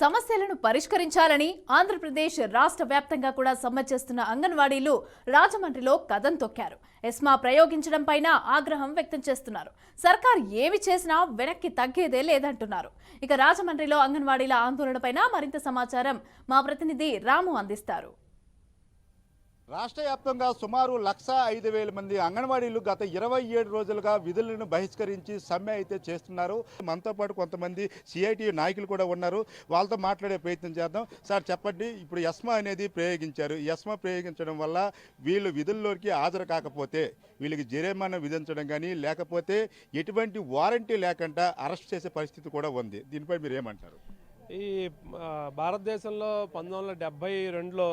సమస్యలను పరిష్కరించాలని ఆంధ్రప్రదేశ్ రాష్ట్ర వ్యాప్తంగా కూడా సమ్మె చేస్తున్న అంగన్వాడీలు రాజమండ్రిలో కదం తొక్కారు. ఎస్మా ప్రయోగించడం పైన ఆగ్రహం వ్యక్తం చేస్తున్నారు. సర్కార్ ఏమి చేసినా వెనక్కి తగ్గేదే లేదంటున్నారు. ఇక రాజమండ్రిలో అంగన్వాడీల ఆందోళనపైన మరింత సమాచారం మా ప్రతినిధి రాము అందిస్తారు. రాష్ట్ర వ్యాప్తంగా సుమారు 1,05,000 మంది అంగన్వాడీలు గత 27 రోజులుగా విధులను బహిష్కరించి సమ్మె అయితే చేస్తున్నారు. మనతో పాటు కొంతమంది సిఐటి నాయకులు కూడా ఉన్నారు. వాళ్ళతో మాట్లాడే ప్రయత్నం చేద్దాం. సార్ చెప్పండి, ఇప్పుడు ఎస్మా అనేది ప్రయోగించారు. ఎస్మా ప్రయోగించడం వల్ల వీళ్ళు విధుల్లోకి హాజరు కాకపోతే వీళ్ళకి జరిమానా విధించడం కానీ లేకపోతే ఎటువంటి వారంటీ లేకుండా అరెస్ట్ చేసే పరిస్థితి కూడా ఉంది. దీనిపై మీరు ఏమంటారు? ఈ భారతదేశంలో 1972లో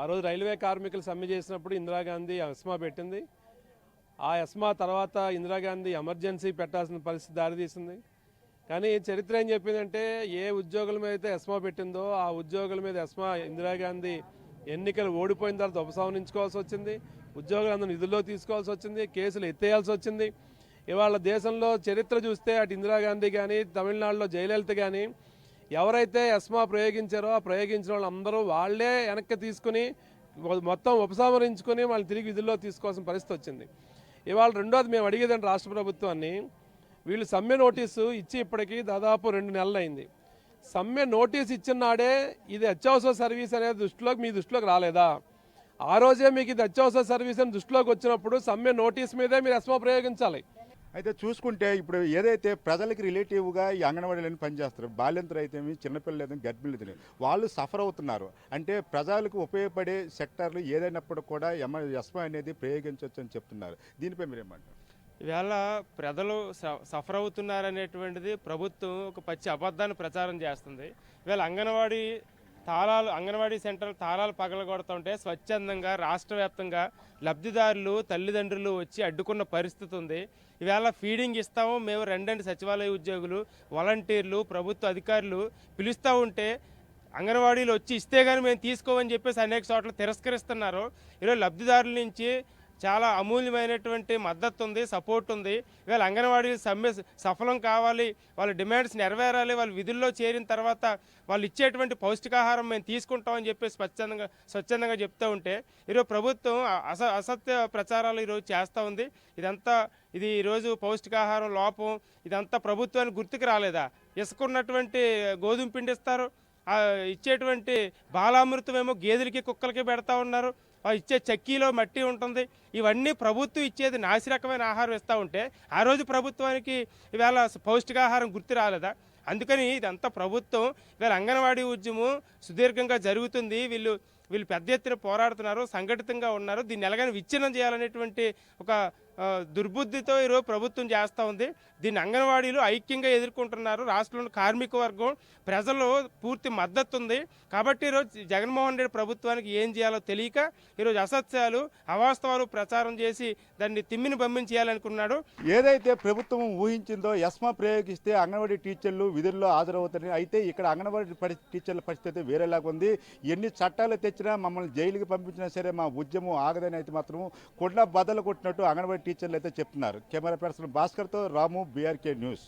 ఆ రోజు రైల్వే కార్మికులు సమ్మె చేసినప్పుడు ఇందిరాగాంధీ ఎస్మా పెట్టింది. ఆ ఎస్మా తర్వాత ఇందిరాగాంధీ ఎమర్జెన్సీ పెట్టాల్సిన పరిస్థితి దారితీసింది. కానీ చరిత్ర ఏం చెప్పిందంటే, ఏ ఉద్యోగుల మీద అయితే ఎస్మా పెట్టిందో ఆ ఉద్యోగుల మీద ఎస్మా ఇందిరాగాంధీ ఎన్నికలు ఓడిపోయిన తర్వాత ఉపసంహరించుకోవాల్సి వచ్చింది. ఉద్యోగులందరూ నిధుల్లో తీసుకోవాల్సి వచ్చింది. కేసులు ఎత్తేయాల్సి వచ్చింది. ఇవాళ దేశంలో చరిత్ర చూస్తే అటు ఇందిరాగాంధీ కానీ తమిళనాడులో జయలలిత కానీ ఎవరైతే ఎస్మా ప్రయోగించారో ఆ ప్రయోగించిన వాళ్ళందరూ వాళ్లే వెనక్కి తీసుకుని మొత్తం ఉపసంహరించుకుని వాళ్ళని తిరిగి విధుల్లో తీసుకోవాల్సిన పరిస్థితి వచ్చింది. ఇవాళ రెండోది మేము అడిగేదండి రాష్ట్ర ప్రభుత్వాన్ని, వీళ్ళు సమ్మె నోటీసు ఇచ్చి ఇప్పటికీ దాదాపు 2 నెలలు అయింది. సమ్మె నోటీసు ఇచ్చిన నాడే ఇది అత్యవసర సర్వీస్ అనేది మీ దృష్టిలోకి రాలేదా? ఆ రోజే మీకు ఇది అత్యవసర సర్వీస్ అని దృష్టిలోకి వచ్చినప్పుడు సమ్మె నోటీస్ మీదే మీరు ఎస్మా ప్రయోగించాలి. అయితే చూసుకుంటే ఇప్పుడు ఏదైతే ప్రజలకి రిలేటివ్గా ఈ అంగన్వాడీలను పనిచేస్తారు, బాల్యంతరు అయితేమి, చిన్నపిల్లలు అయితే గర్భిణీలు అయితే వాళ్ళు సఫర్ అవుతున్నారు. అంటే ప్రజలకు ఉపయోగపడే సెక్టార్లు ఏదైనప్పుడు కూడా ఎస్మా అనేది ప్రయోగించవచ్చు అని చెప్తున్నారు. దీనిపై మీరేమంటారు? ఇవాళ ప్రజలు సఫర్ అవుతున్నారనేటువంటిది ప్రభుత్వం ఒక పచ్చి అబద్ధాన్ని ప్రచారం చేస్తుంది. ఇవాళ అంగన్వాడీ సెంటర్ తాళాలు పగలగొడుతుంటే స్వచ్ఛందంగా రాష్ట్ర వ్యాప్తంగా లబ్ధిదారులు తల్లిదండ్రులు వచ్చి అడ్డుకున్న పరిస్థితి ఉంది. ఇవాళ ఫీడింగ్ ఇస్తాము మేము రెండంటి సచివాలయ ఉద్యోగులు వాలంటీర్లు ప్రభుత్వ అధికారులు పిలుస్తూ ఉంటే అంగన్వాడీలు వచ్చి ఇస్తే కానీ మేము తీసుకోమని చెప్పేసి అనేక చోట్ల తిరస్కరిస్తున్నారు. ఈరోజు లబ్ధిదారుల నుంచి చాలా అమూల్యమైనటువంటి మద్దతు ఉంది, సపోర్ట్ ఉంది. ఇవాళ అంగన్వాడీ సమ్మె సఫలం కావాలి, వాళ్ళ డిమాండ్స్ నెరవేరాలి, వాళ్ళు విధుల్లో చేరిన తర్వాత వాళ్ళు ఇచ్చేటువంటి పౌష్టికాహారం మేము తీసుకుంటామని చెప్పేసి స్వచ్ఛందంగా చెప్తూ ఉంటే ఈరోజు ప్రభుత్వం అసత్య ప్రచారాలు ఈరోజు చేస్తూ ఉంది. ఇది ఈరోజు పౌష్టికాహారం లోపం ఇదంతా ప్రభుత్వానికి గుర్తుకు రాలేదా? ఇసుకున్నటువంటి గోధుమ పిండి ఇస్తారు, ఇచ్చేటువంటి బాలామృతమేమో గేదెలకి కుక్కలకి పెడతా ఉన్నారు, ఇచ్చే చక్కీలో మట్టి ఉంటుంది. ఇవన్నీ ప్రభుత్వం ఇచ్చేది నాసిరకమైన ఆహారం ఇస్తూ ఉంటే ఆ రోజు ప్రభుత్వానికి ఇవాళ పౌష్టికాహారం గుర్తు రాలేదా? అందుకని ఇదంతా ప్రభుత్వం ఇవాళ అంగన్వాడీ ఉద్యమం సుదీర్ఘంగా జరుగుతుంది. వీళ్ళు పెద్ద ఎత్తున పోరాడుతున్నారు, సంఘటితంగా ఉన్నారు. దీన్ని ఎలాగైనా విచ్ఛిన్నం చేయాలనేటువంటి ఒక దుర్బుద్ధితో ఈరోజు ప్రభుత్వం చేస్తూ ఉంది. దీన్ని అంగన్వాడీలు ఐక్యంగా ఎదుర్కొంటున్నారు. రాష్ట్రంలో కార్మిక వర్గం ప్రజలు పూర్తి మద్దతు ఉంది. కాబట్టి ఈరోజు జగన్మోహన్ రెడ్డి ప్రభుత్వానికి ఏం చేయాలో తెలియక ఈరోజు అసత్యాలు అవాస్తవాలు ప్రచారం చేసి దాన్ని తిమ్మిని పంపించేయాలనుకున్నాడు. ఏదైతే ప్రభుత్వం ఊహించిందో ఎస్మా ప్రయోగిస్తే అంగన్వాడీ టీచర్లు విధుల్లో హాజరవుతారని, అయితే ఇక్కడ అంగన్వాడీ టీచర్ల పరిస్థితి వేరేలాగా ఉంది. ఎన్ని చట్టాలు తెచ్చినా మమ్మల్ని జైలుకి పంపించినా సరే మా ఉద్యమం ఆగదని అయితే మాత్రం కొండ బద్దలు కొట్టినట్టు అంగన్వాడీ టీచర్లు అయితే చెప్తున్నారు. కెమెరా పర్సన్ భాస్కర్తో రాము, బీఆర్కే న్యూస్.